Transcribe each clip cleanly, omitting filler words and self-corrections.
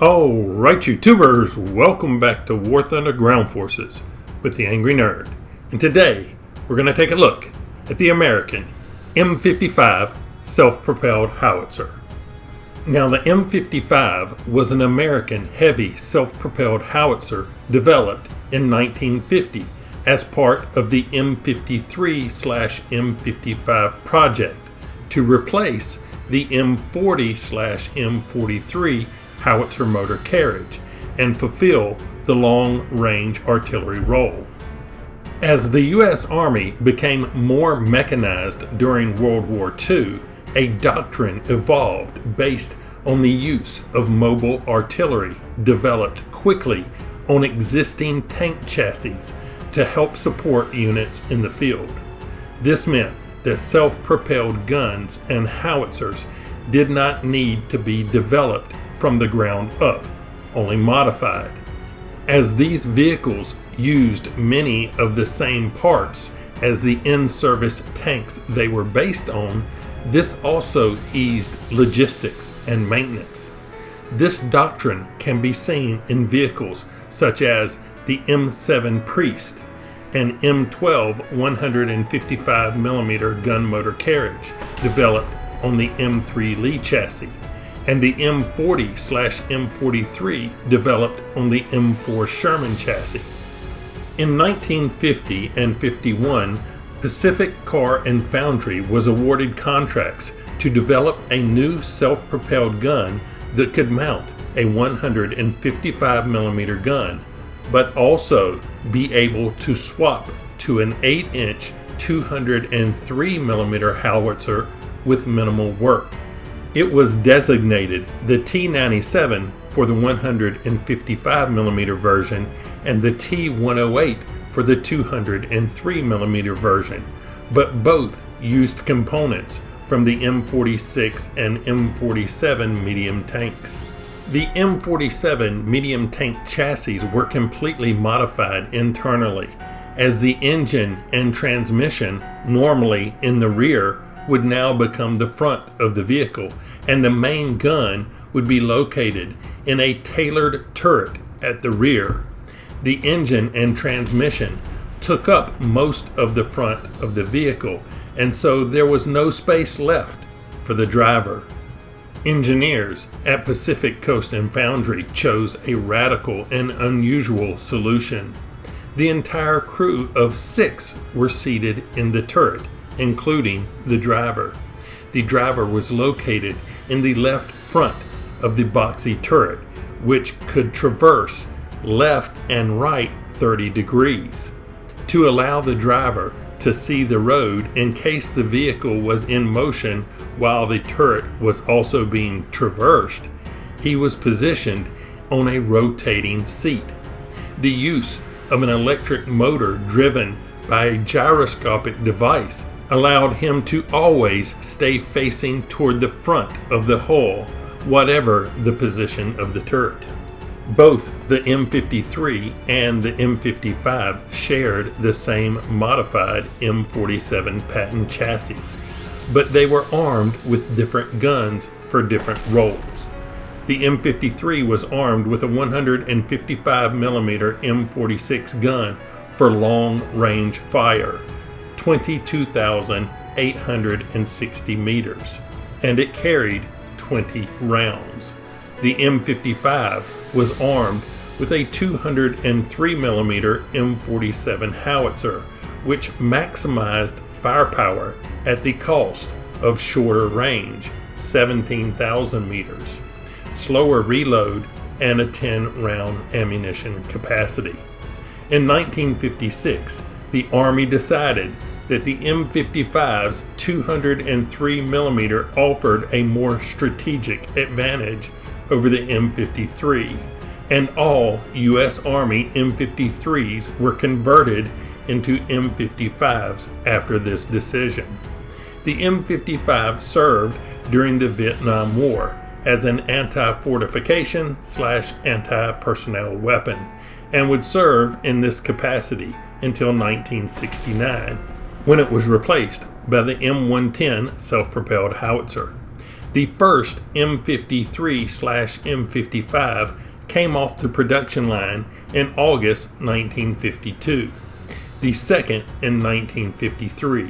Alright, YouTubers, welcome back to War Thunder Ground Forces with the Angry Nerd. And today, we're going to take a look at the American M55 self-propelled howitzer. Now, the M55 was an American heavy self-propelled howitzer developed in 1950 as part of the M53/M55 project to replace the M40/M43 howitzer motor carriage and fulfill the long-range artillery role. As the U.S. Army became more mechanized during World War II, a doctrine evolved based on the use of mobile artillery developed quickly on existing tank chassis to help support units in the field. This meant that self-propelled guns and howitzers did not need to be developed from the ground up, only modified. As these vehicles used many of the same parts as the in-service tanks they were based on, this also eased logistics and maintenance. This doctrine can be seen in vehicles such as the M7 Priest and M12 155mm gun motor carriage developed on the M3 Lee chassis, and the M40/M43 developed on the M4 Sherman chassis. In 1950 and 51, Pacific Car and Foundry was awarded contracts to develop a new self-propelled gun that could mount a 155mm gun, but also be able to swap to an 8-inch 203mm howitzer with minimal work. It was designated the T97 for the 155mm version and the T108 for the 203mm version, but both used components from the M46 and M47 medium tanks. The M47 medium tank chassis were completely modified internally, as the engine and transmission, normally in the rear, would now become the front of the vehicle, and the main gun would be located in a tailored turret at the rear. The engine and transmission took up most of the front of the vehicle, and so there was no space left for the driver. Engineers at Pacific Coast and Foundry chose a radical and unusual solution. The entire crew of 6 were seated in the turret, including the driver. The driver was located in the left front of the boxy turret, which could traverse left and right 30 degrees. To allow the driver to see the road in case the vehicle was in motion while the turret was also being traversed, he was positioned on a rotating seat. The use of an electric motor driven by a gyroscopic device allowed him to always stay facing toward the front of the hull, whatever the position of the turret. Both the M53 and the M55 shared the same modified M47 patent chassis, but they were armed with different guns for different roles. The M53 was armed with a 155mm M46 gun for long-range fire, 22,860 meters, and it carried 20 rounds. The M55 was armed with a 203mm M47 howitzer, which maximized firepower at the cost of shorter range, 17,000 meters, slower reload, and a 10-round ammunition capacity. In 1956, the Army decided that the M55's 203mm offered a more strategic advantage over the M53, and all U.S. Army M53s were converted into M55s after this decision. The M55 served during the Vietnam War as an anti-fortification/anti-personnel weapon, and would serve in this capacity until 1969, when it was replaced by the M110 self-propelled howitzer. The first M53/M55 came off the production line in August 1952, the second in 1953,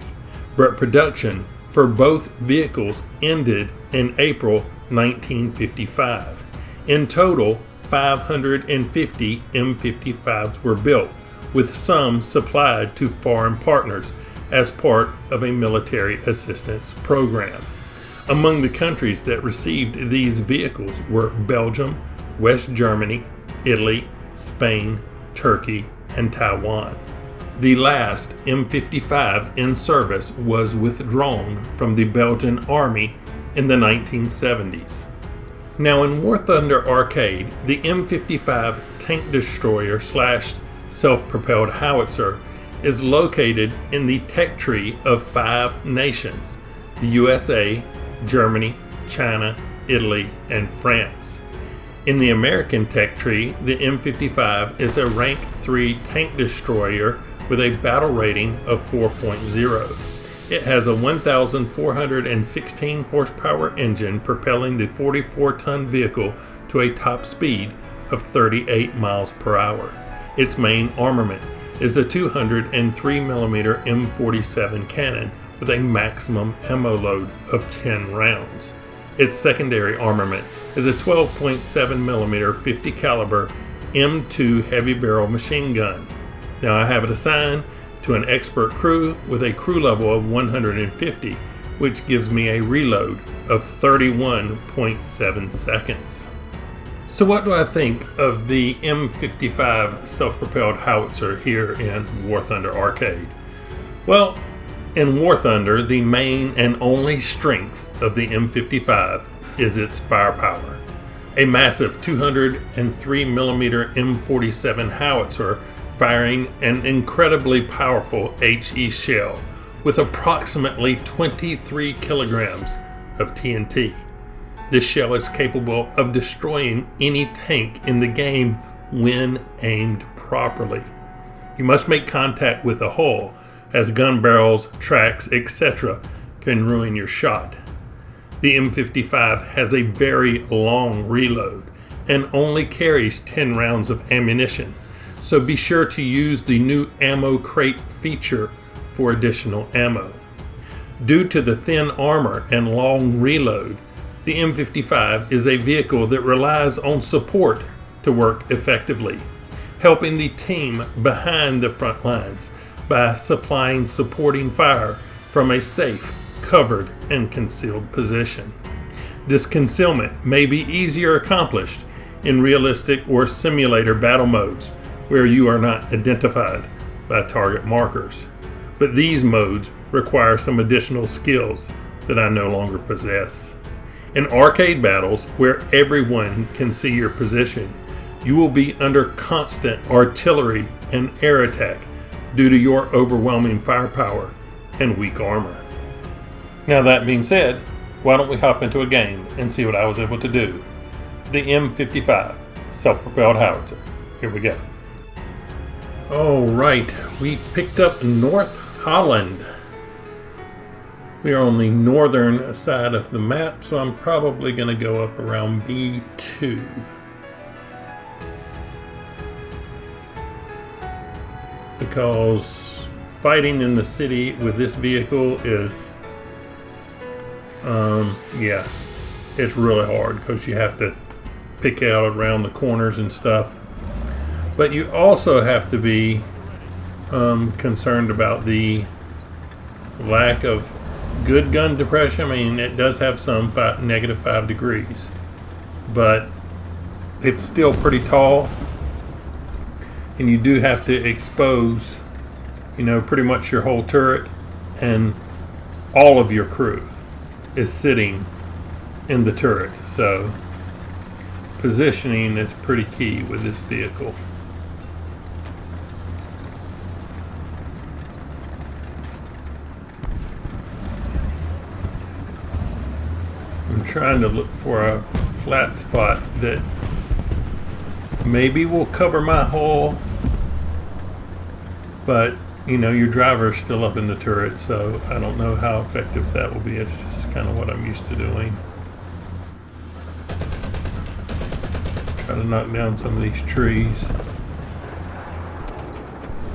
but production for both vehicles ended in April 1955. In total, 550 M55s were built, with some supplied to foreign partners as part of a military assistance program. Among the countries that received these vehicles were Belgium, West Germany, Italy, Spain, Turkey, and Taiwan. The last M55 in service was withdrawn from the Belgian Army in the 1970s. Now in War Thunder Arcade, the M55 tank destroyer / self-propelled howitzer is located in the tech tree of 5 nations: the USA, Germany, China, Italy, and France. In the American tech tree, the M55 is a rank 3 tank destroyer with a battle rating of 4.0. It has a 1,416 horsepower engine propelling the 44-ton vehicle to a top speed of 38 miles per hour. Its main armament is a 203mm M47 cannon with a maximum ammo load of 10 rounds. Its secondary armament is a 12.7mm 50 caliber M2 heavy barrel machine gun. Now I have it assigned to an expert crew with a crew level of 150, which gives me a reload of 31.7 seconds. So what do I think of the M55 self-propelled howitzer here in War Thunder Arcade? Well, in War Thunder, the main and only strength of the M55 is its firepower. A massive 203mm M47 howitzer firing an incredibly powerful HE shell with approximately 23 kilograms of TNT. This shell is capable of destroying any tank in the game when aimed properly. You must make contact with the hull, as gun barrels, tracks, etc. can ruin your shot. The M55 has a very long reload and only carries 10 rounds of ammunition, so be sure to use the new ammo crate feature for additional ammo. Due to the thin armor and long reload, the M55 is a vehicle that relies on support to work effectively, helping the team behind the front lines by supplying supporting fire from a safe, covered, and concealed position. This concealment may be easier accomplished in realistic or simulator battle modes where you are not identified by target markers, but these modes require some additional skills that I no longer possess. In arcade battles where everyone can see your position, you will be under constant artillery and air attack due to your overwhelming firepower and weak armor. Now that being said, why don't we hop into a game and see what I was able to do? The M55 self-propelled howitzer. Here we go. Alright, we picked up North Holland. We are on the northern side of the map, so I'm probably going to go up around B2. Because fighting in the city with this vehicle is, it's really hard because you have to pick out around the corners and stuff. But you also have to be concerned about the lack of good gun depression. I mean, it does have some -5 degrees, but it's still pretty tall. And you do have to expose, pretty much your whole turret, and all of your crew is sitting in the turret. So positioning is pretty key with this vehicle. I'm trying to look for a flat spot that maybe will cover my hull, but your driver's still up in the turret, so I don't know how effective that will be. It's just kind of what I'm used to doing. Try to knock down some of these trees.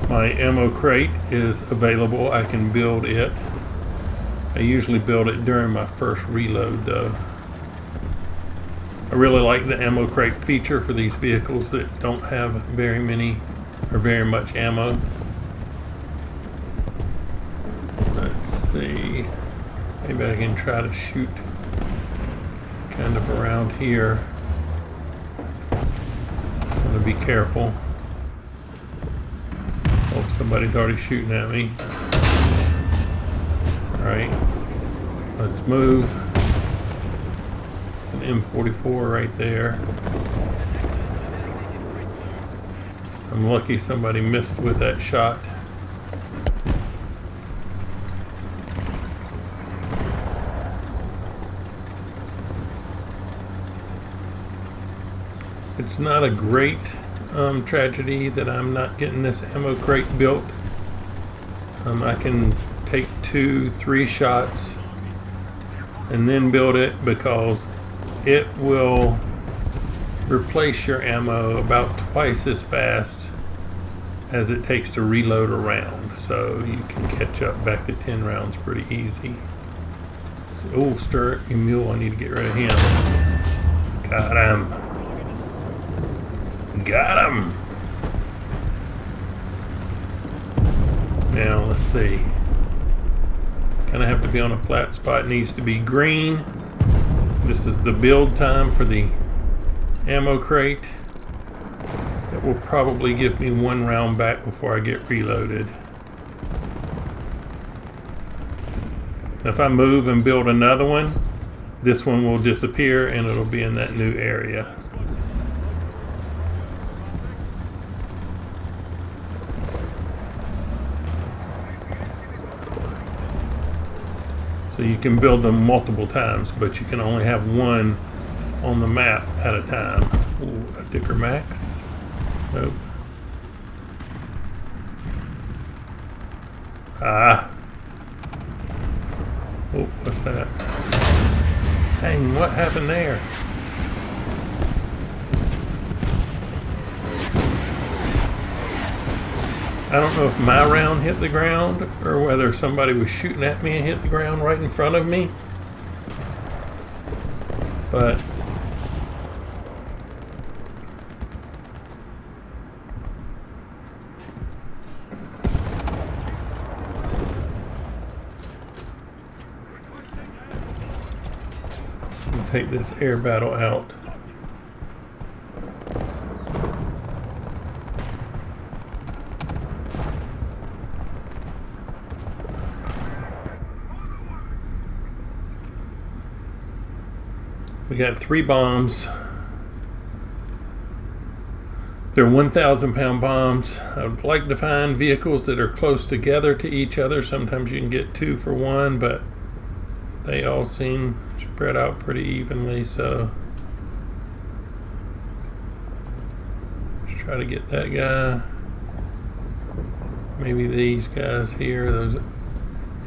My ammo crate is available. I can build it. I usually build it during my first reload though. I really like the ammo crate feature for these vehicles that don't have very many or very much ammo. Let's see. Maybe I can try to shoot kind of around here. Just want to be careful. Oh, somebody's already shooting at me. Alright, let's move. It's an M44 right there. I'm lucky somebody missed with that shot. It's not a great tragedy that I'm not getting this ammo crate built. I can take 2-3 shots and then build it because it will replace your ammo about twice as fast as it takes to reload a round, so you can catch up back to 10 rounds pretty easy. Oh, stir your mule, I need to get rid of him. Got him. Got him. Now let's see. Kind of have to be on a flat spot. It needs to be green. This is the build time for the ammo crate. It will probably give me 1 round back before I get reloaded. If I move and build another one, this one will disappear and it'll be in that new area. So you can build them multiple times, but you can only have one on the map at a time. Ooh, a Dicker Max? Nope. Ah. Oh, what's that? Dang, what happened there? I don't know if my round hit the ground or whether somebody was shooting at me and hit the ground right in front of me. But we'll take this air battle out. We got 3 bombs. They're 1,000-pound bombs. I would like to find vehicles that are close together to each other. Sometimes you can get 2 for 1, but they all seem spread out pretty evenly, so let's try to get that guy. Maybe these guys here, those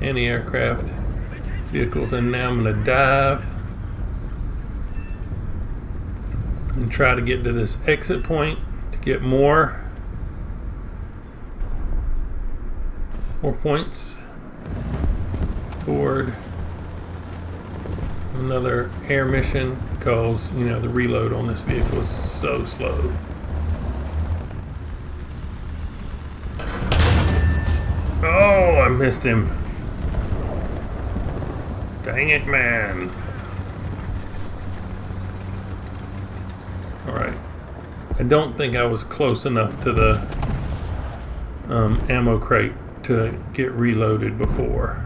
anti-aircraft vehicles. And now I'm going to dive and try to get to this exit point to get more points toward another air mission, because you know the reload on this vehicle is so slow. Oh, I missed him. Dang it, man. Alright, I don't think I was close enough to the ammo crate to get reloaded before.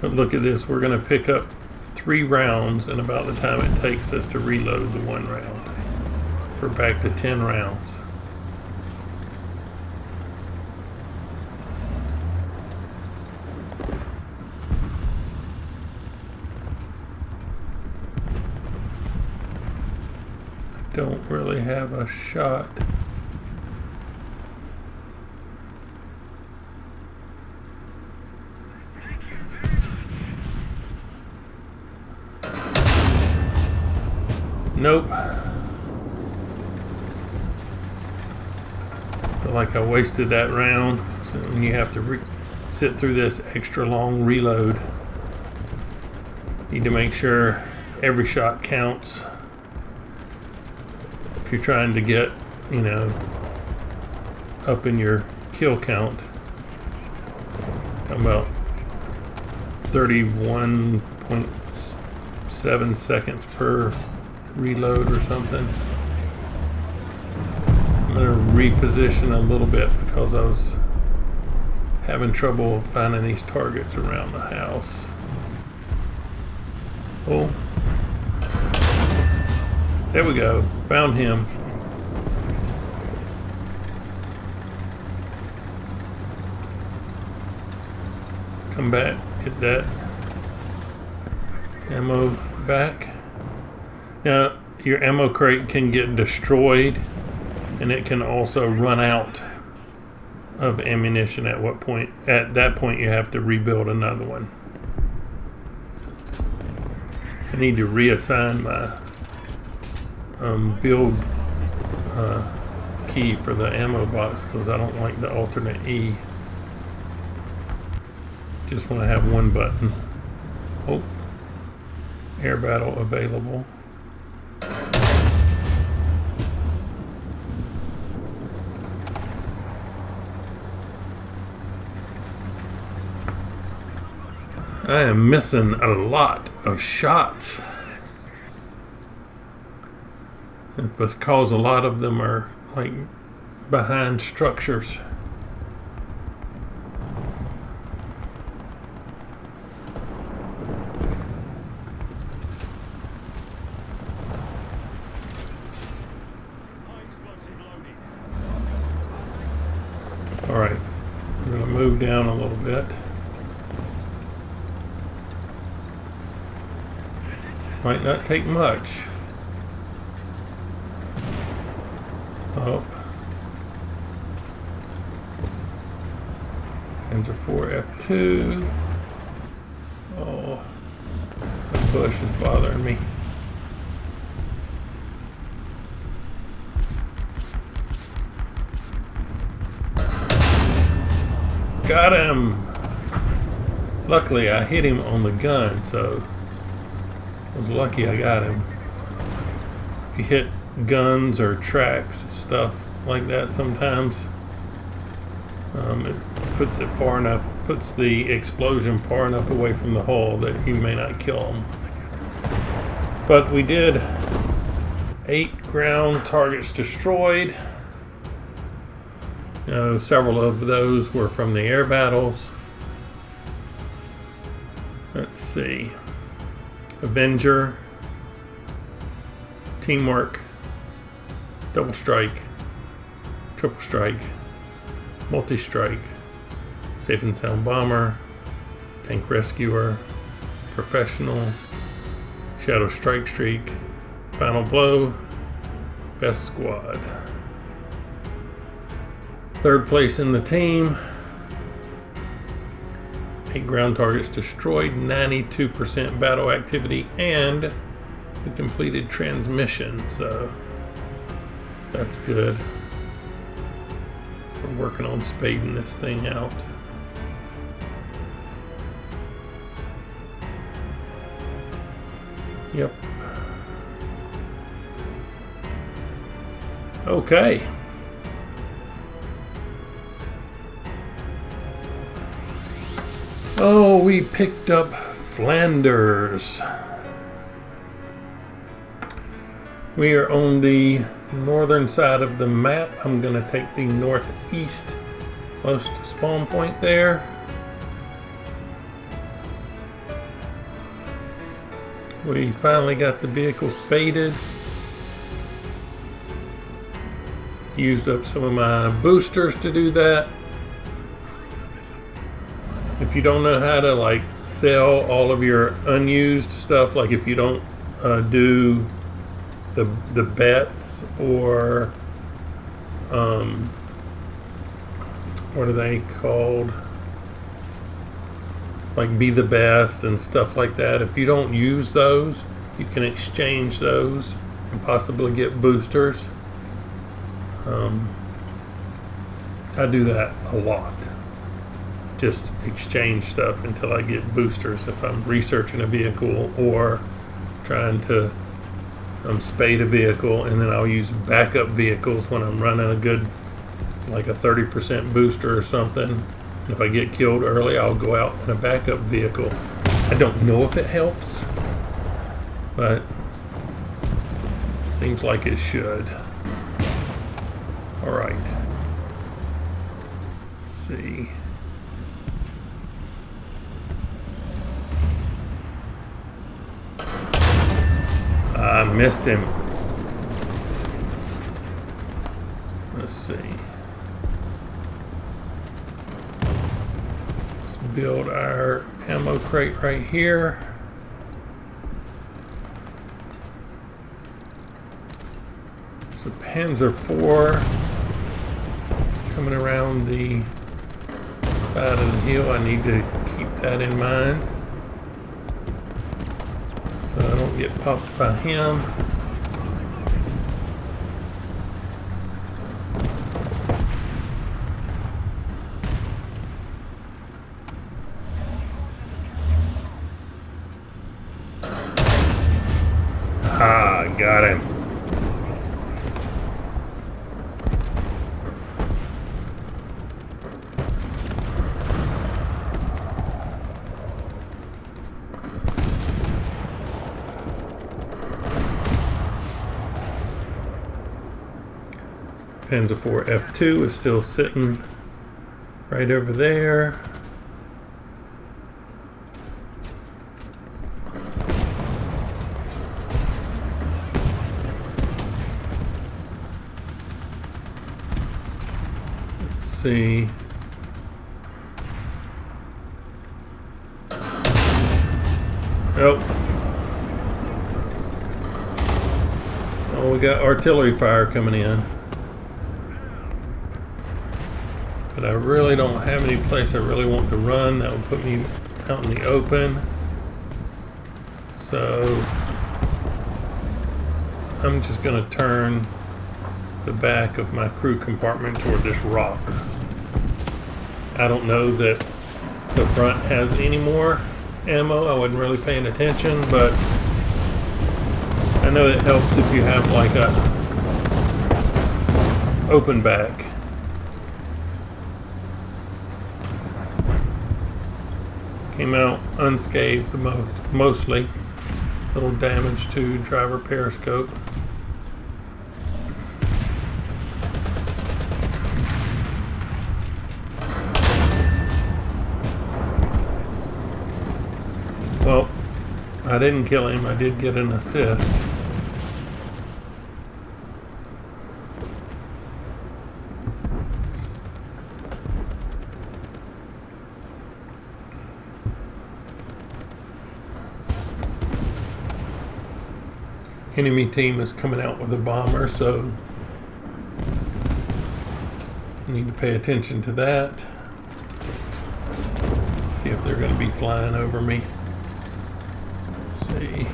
But look at this, we're going to pick up 3 rounds in about the time it takes us to reload the 1 round. We're back to 10 rounds. Don't really have a shot. Nope. Feel like I wasted that round. So when you have to sit through this extra long reload, need to make sure every shot counts. If you're trying to get, you know, up in your kill count. Talking about 31.7 seconds per reload or something. I'm going to reposition a little bit because I was having trouble finding these targets around the house. Oh, there we go. Found him. Come back, get that ammo back. Now, your ammo crate can get destroyed, and it can also run out of ammunition at what point. At that point, you have to rebuild another one. I need to reassign my build key for the ammo box because I don't like the alternate E. Just want to have one button. Oh, air battle available. I am missing a lot of shots. It's because a lot of them are like behind structures. All right, I'm going to move down a little bit. Might not take much. Up. Panzer IV F2. Oh, that bush is bothering me. Got him! Luckily, I hit him on the gun, so I was lucky I got him. If you hit guns or tracks, stuff like that, sometimes it puts it far enough, puts the explosion far enough away from the hull that you may not kill them. But we did 8 ground targets destroyed. Several of those were from the air battles. Let's see. Avenger, Teamwork, Double Strike, Triple Strike, Multi-Strike, Safe and Sound Bomber, Tank Rescuer, Professional, Shadow Strike Streak, Final Blow, Best Squad. Third place in the team. 8 ground targets destroyed, 92% battle activity, and we completed transmission, so that's good. We're working on spading this thing out. Yep. Okay. Oh, we picked up Flanders. We are on the northern side of the map. I'm going to take the northeast most spawn point there. We finally got the vehicle spaded. Used up some of my boosters to do that. If you don't know how to like sell all of your unused stuff, like if you don't do the bets or what are they called? Like Be the Best and stuff like that. If you don't use those, you can exchange those can possibly get boosters. I do that a lot. Just exchange stuff until I get boosters if I'm researching a vehicle or trying to spade a vehicle, and then I'll use backup vehicles when I'm running a good, like a 30% booster or something. And if I get killed early, I'll go out in a backup vehicle. I don't know if it helps, but it seems like it should. All right. Let's see. I missed him. Let's see. Let's build our ammo crate right here. So Panzer IV coming around the side of the hill. I need to keep that in mind so I don't get popped by him. Ah, got him. Panzer IV F2 is still sitting right over there. Let's see. Oh, we got artillery fire coming in. But I really don't have any place I really want to run. That would put me out in the open. So I'm just going to turn the back of my crew compartment toward this rock. I don't know that the front has any more ammo. I wasn't really paying attention, but I know it helps if you have like a open back. Came out unscathed mostly. Little damage to driver periscope. Well, I didn't kill him. I did get an assist. Enemy team is coming out with a bomber, so I need to pay attention to that. See if they're going to be flying over me. Let's see.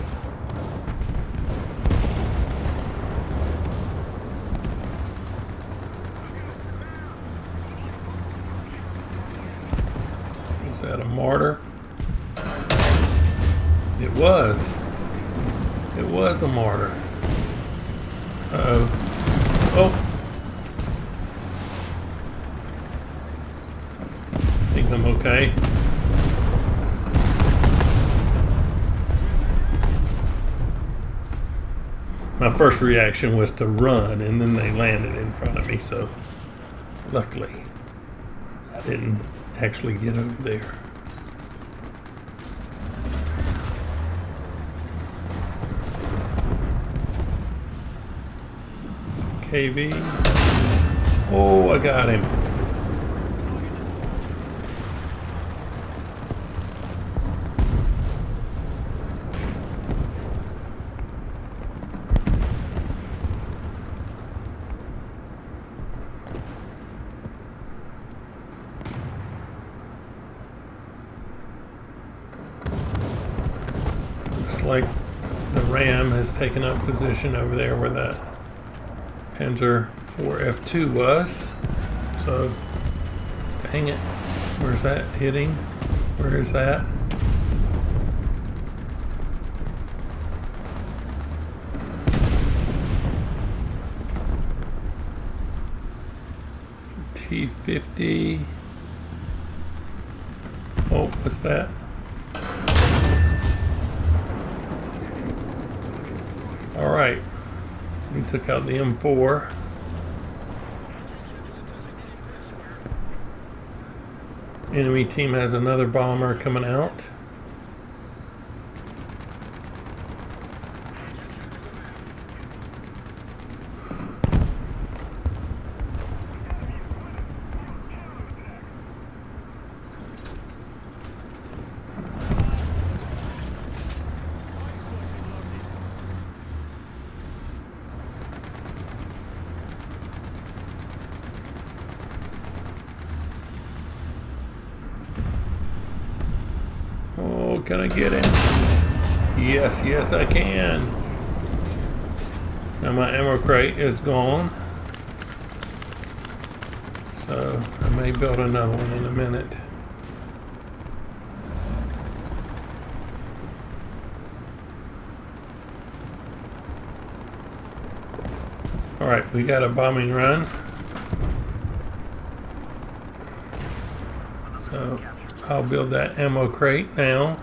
Is that a mortar? It was. It was a mortar. Uh-oh. Oh. I think I'm okay. My first reaction was to run, and then they landed in front of me, so luckily I didn't actually get over there. KV. Oh, I got him. Looks like the Ram has taken up position over there where that Panzer IV F2 was. So, dang it. Where's that hitting? Where is that? T-50. Oh, what's that? Alright. We took out the M4. Enemy team has another bomber coming out. Oh, can I get him? Yes, yes I can. Now my ammo crate is gone. So I may build another one in a minute. Alright, we got a bombing run. So I'll build that ammo crate now.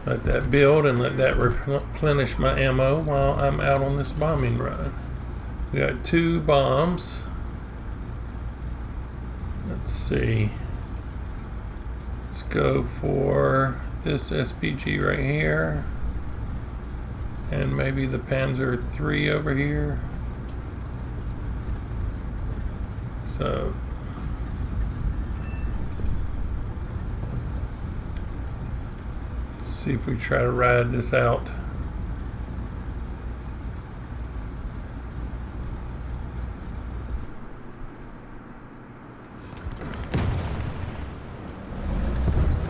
Let that build and let that replenish my ammo while I'm out on this bombing run. We got 2 bombs. Let's see. Let's go for this SPG right here. And maybe the Panzer III over here. So let's see if we try to ride this out.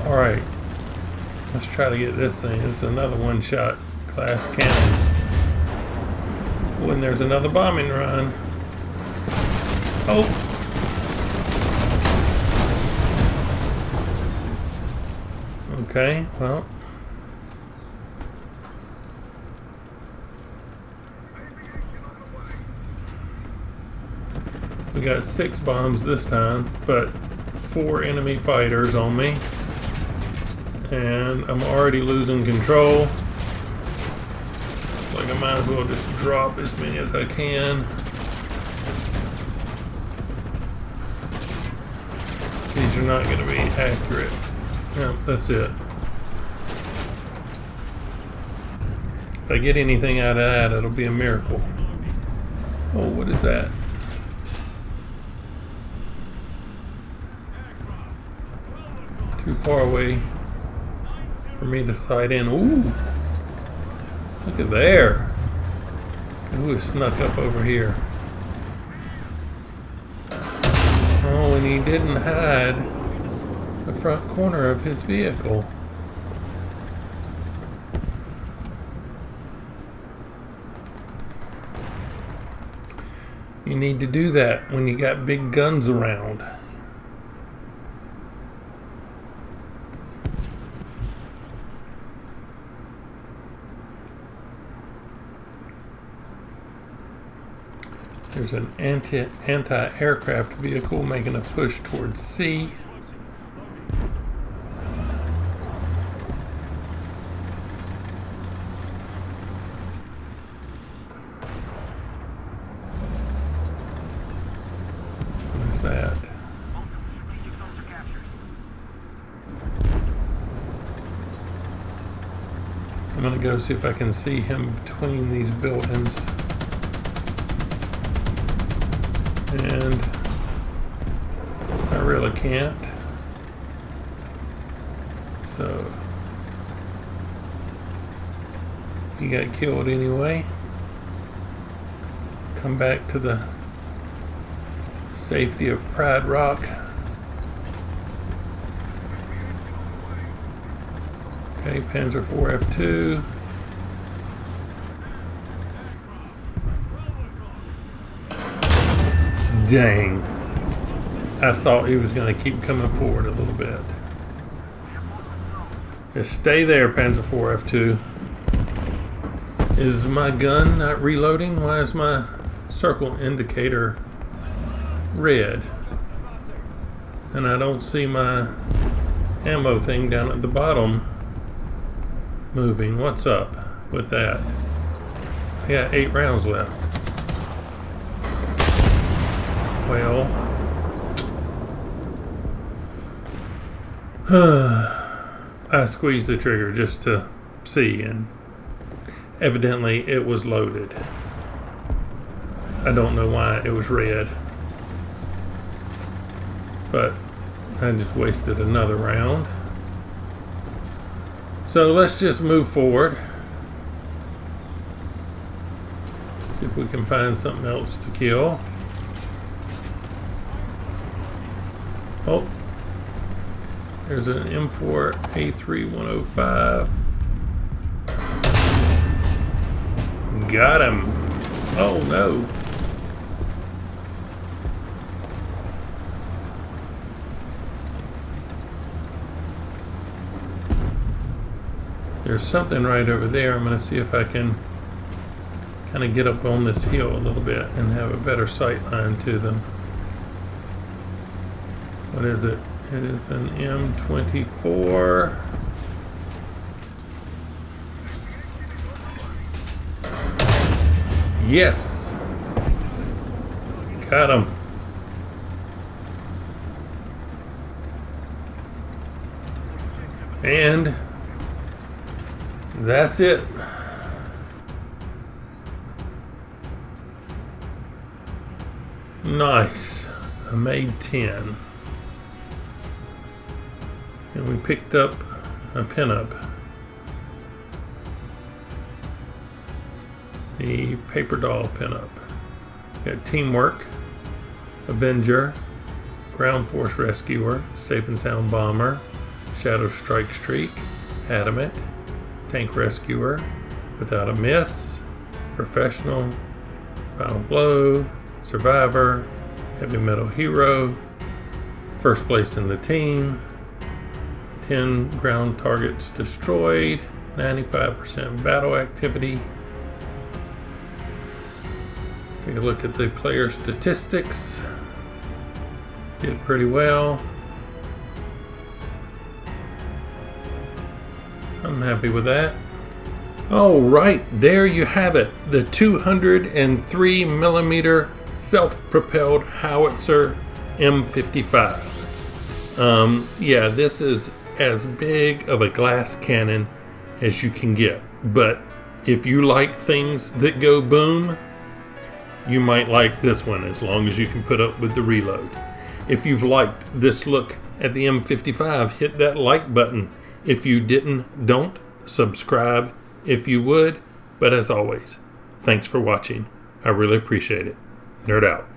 All right, let's try to get this thing. It's another one-shot class cannon. When there's another bombing run. Oh. Okay, well. We got 6 bombs this time, but 4 enemy fighters on me. And I'm already losing control. Like I might as well just drop as many as I can. These are not going to be accurate. Yep, that's it. If I get anything out of that, it'll be a miracle. Oh, what is that? Too far away for me to sight in. Ooh! Look at there. Who has snuck up over here? Oh, and he didn't hide the front corner of his vehicle. You need to do that when you got big guns around. There's an anti-aircraft vehicle making a push towards C. What is that? I'm going to go see if I can see him between these buildings. And I really can't. So he got killed anyway. Come back to the safety of Pride Rock. Okay, Panzer IV F2. Dang. I thought he was going to keep coming forward a little bit. Just stay there, Panzer IV F2. Is my gun not reloading? Why is my circle indicator red? And I don't see my ammo thing down at the bottom moving. What's up with that? I got 8 rounds left. Well, I squeezed the trigger just to see, and evidently it was loaded. I don't know why it was red, but I just wasted another round. So let's just move forward. See if we can find something else to kill. Oh, there's an M4A3105. Got him. Oh no. There's something right over there. I'm going to see if I can kind of get up on this hill a little bit and have a better sight line to them. What is it? It is an M24. Yes! Got him. And that's it. Nice. I made 10. And we picked up a pinup. The paper doll pinup. Got Teamwork, Avenger, Ground Force Rescuer, Safe and Sound Bomber, Shadow Strike Streak, Adamant, Tank Rescuer, Without a Miss, Professional, Final Blow, Survivor, Heavy Metal Hero, First Place in the Team, 10 ground targets destroyed, 95% battle activity. Let's take a look at the player statistics. Did pretty well. I'm happy with that. All right, there you have it. The 203 millimeter self-propelled howitzer M55. Yeah, this is as big of a glass cannon as you can get. But if you like things that go boom, you might like this one as long as you can put up with the reload. If you've liked this look at the M55, hit that like button. If you didn't, don't. Subscribe if you would. But as always, thanks for watching. I really appreciate it. Nerd out.